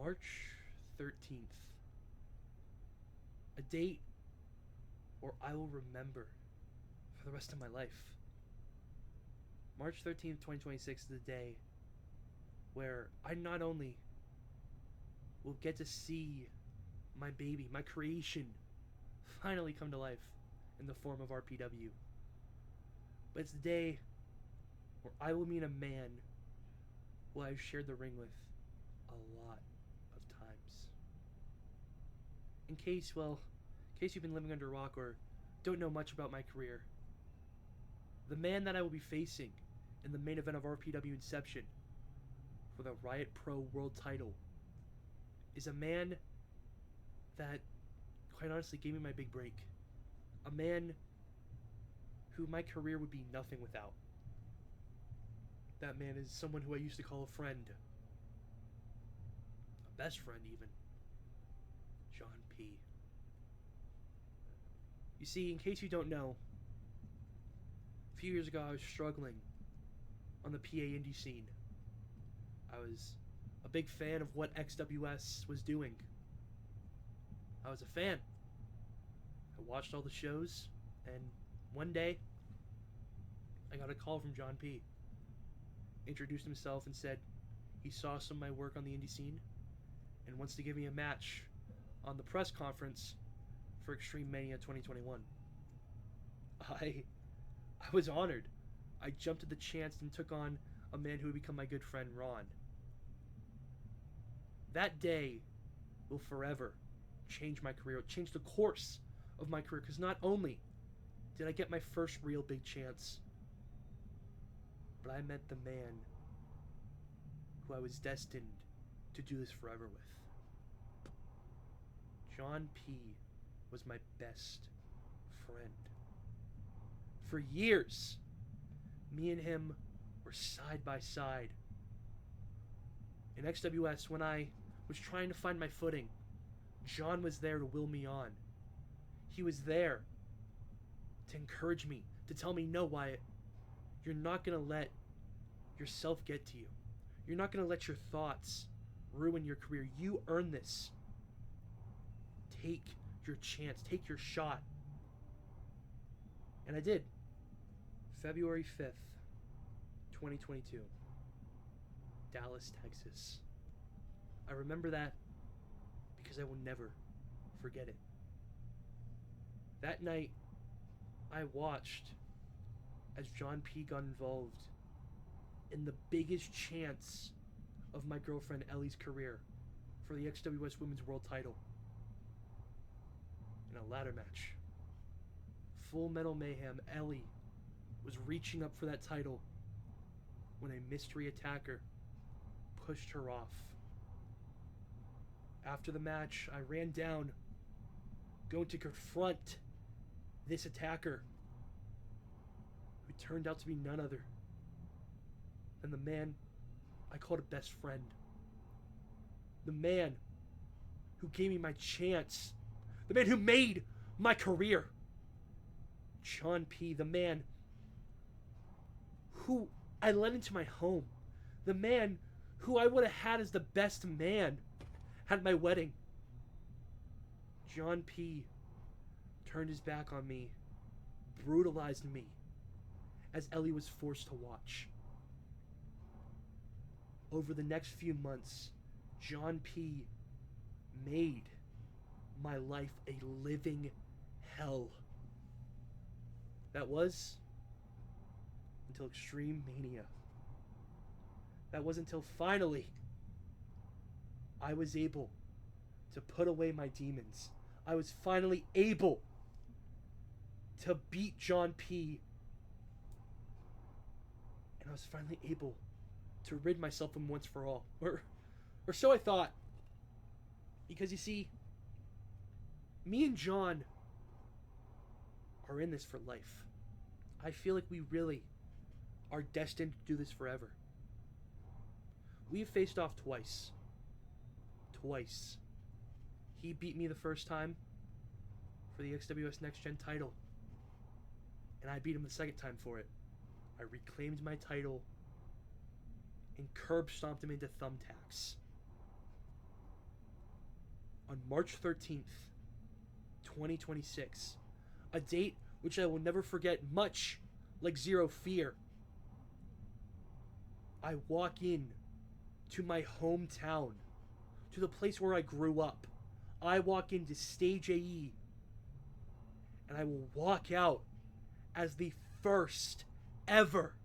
March 13th. A date or I will remember for the rest of my life. March 13th, 2026 is the day where I not only will get to see my baby, my creation, finally come to life in the form of RPW, but it's the day where I will meet a man who I've shared the ring with a lot of times. In case you've been living under a rock or don't know much about my career, the man that I will be facing in the main event of RPW Inception for the Wyatt Pro World title is a man that, quite honestly, gave me my big break. A man who my career would be nothing without. That man is someone who I used to call a friend. A best friend, even. John P. You see, in case you don't know, a few years ago I was struggling on the PA indie scene. I was a big fan of what XWS was doing. I was a fan. I watched all the shows, and one day I got a call from John P. Introduced himself and said he saw some of my work on the indie scene and wants to give me a match on the press conference for Extreme Mania 2021. I was honored. I jumped at the chance and took on a man who would become my good friend, Ron. That day will forever change my career, change the course of my career, because not only did I get my first real big chance, but I met the man who I was destined to do this forever with. John P. was my best friend. For years, me and him were side by side. In XWS, when I was trying to find my footing, John was there to will me on. He was there to encourage me, to tell me, no, Wyatt, you're not going to let yourself get to you. You're not going to let your thoughts ruin your career. You earn this. Take your chance. Take your shot. And I did. February 5th, 2022. Dallas, Texas. I remember that because I will never forget it. That night, I watched as John P. got involved in the biggest chance of my girlfriend Ellie's career for the XWS Women's World title. In a ladder match. Full Metal Mayhem, Ellie was reaching up for that title when a mystery attacker pushed her off. After the match, I ran down, going to confront this attacker, who turned out to be none other than the man I called a best friend. The man who gave me my chance. The man who made my career. John P., the man who I let into my home. The man who I would have had as the best man at my wedding. John P. turned his back on me, brutalized me, as Ellie was forced to watch. Over the next few months, John P. made my life a living hell. That was until Extreme Mania. That was until finally I was able to put away my demons. I was finally able to beat John P. And I was finally able to rid myself of him once for all. Or so I thought. Because you see, me and John are in this for life. I feel like we really are destined to do this forever. We've faced off twice. Twice. He beat me the first time for the XWS Next Gen title. And I beat him the second time for it. I reclaimed my title and curb stomped him into thumbtacks. on March 13th, 2026. A date which I will never forget, much like Zero Fear. I walk in to my hometown, to the place where I grew up. I walk into Stage AE, and I will walk out as the first ever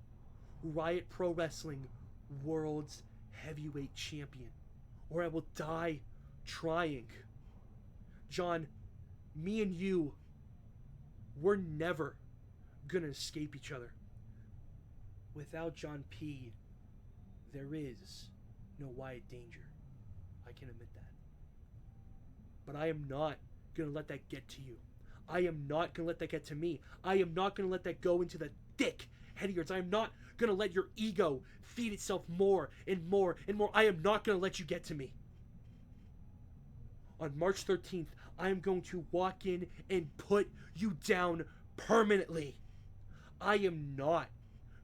Riot Pro Wrestling World's Heavyweight Champion, or I will die trying. John, me and you, we're never gonna escape each other. Without John P., there is no Wyatt Danger. I can admit that. But I am not gonna let that get to you. I am not gonna let that get to me. I am not gonna let that go into the thick head of yours. I am not gonna let your ego feed itself more and more and more. I am not gonna let you get to me. On March 13th, I am going to walk in and put you down permanently. I am not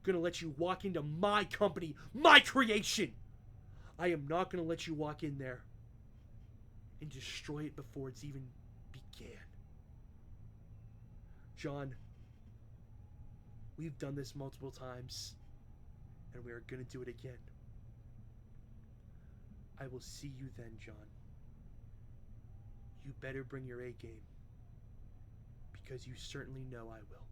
gonna let you walk into my company, my creation. I am not gonna let you walk in there and destroy it before it's even began. John, we've done this multiple times, and we are gonna do it again. I will see you then, John. You better bring your A game, because you certainly know I will.